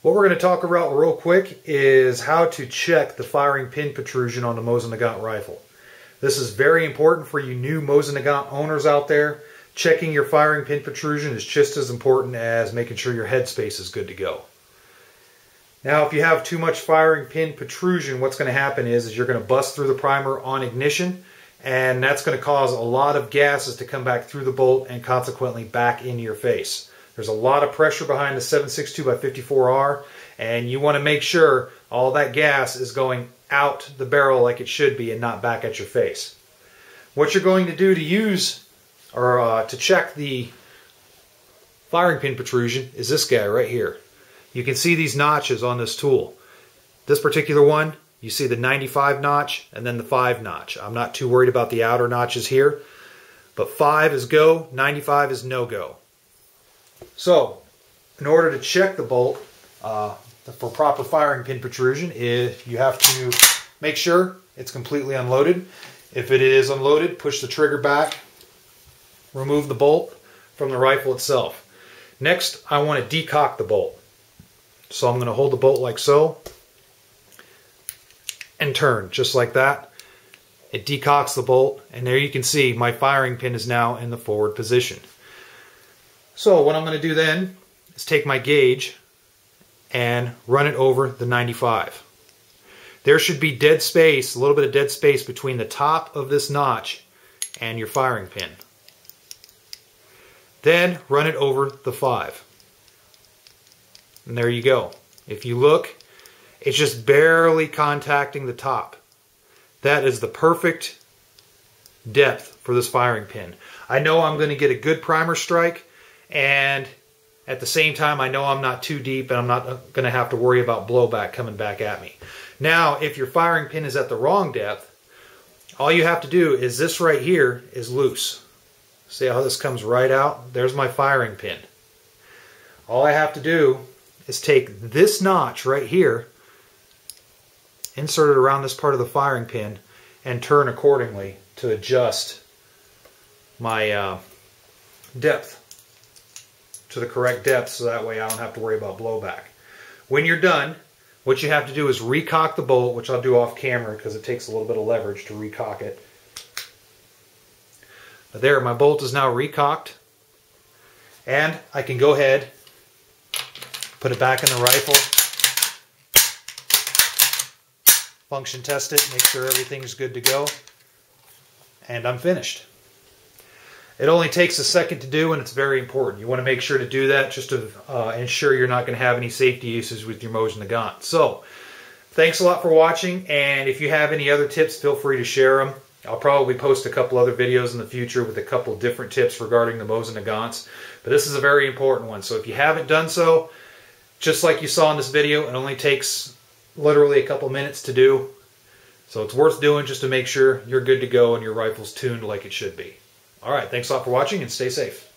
What we're going to talk about real quick is how to check the firing pin protrusion on the Mosin Nagant rifle. This is very important for you new Mosin Nagant owners out there. Checking your firing pin protrusion is just as important as making sure your headspace is good to go. Now, if you have too much firing pin protrusion, what's going to happen is you're going to bust through the primer on ignition, and that's going to cause a lot of gases to come back through the bolt and consequently back into your face. There's a lot of pressure behind the 7.62x54R, and you want to make sure all that gas is going out the barrel like it should be and not back at your face. What you're going to do to use or to check the firing pin protrusion is this guy right here. You can see these notches on this tool. This particular one, you see the 95 notch and then the 5 notch. I'm not too worried about the outer notches here, but 5 is go, 95 is no go. So, in order to check the bolt for proper firing pin protrusion, you have to make sure it's completely unloaded. If it is unloaded, push the trigger back, remove the bolt from the rifle itself. Next, I want to decock the bolt. So I'm going to hold the bolt like so and turn just like that. It decocks the bolt, and there you can see my firing pin is now in the forward position. So what I'm going to do then is take my gauge and run it over the 95. There should be dead space, a little bit of dead space between the top of this notch and your firing pin. Then run it over the 5. And there you go. If you look, it's just barely contacting the top. That is the perfect depth for this firing pin. I know I'm going to get a good primer strike, and at the same time I know I'm not too deep and I'm not going to have to worry about blowback coming back at me. Now, if your firing pin is at the wrong depth, all you have to do is this right here is loose. See how this comes right out? There's my firing pin. All I have to do is take this notch right here, insert it around this part of the firing pin, and turn accordingly to adjust my depth to the correct depth, so that way I don't have to worry about blowback. When you're done, what you have to do is recock the bolt, which I'll do off camera because it takes a little bit of leverage to recock it. But there, my bolt is now recocked, and I can go ahead, put it back in the rifle, function test it, make sure everything's good to go, and I'm finished. It only takes a second to do, and it's very important. You want to make sure to do that just to ensure you're not going to have any safety issues with your Mosin Nagant. So, thanks a lot for watching, and if you have any other tips, feel free to share them. I'll probably post a couple other videos in the future with a couple different tips regarding the Mosin Nagants, but this is a very important one. So if you haven't done so, just like you saw in this video, it only takes literally a couple minutes to do. So it's worth doing just to make sure you're good to go and your rifle's tuned like it should be. Alright, thanks a lot for watching and stay safe.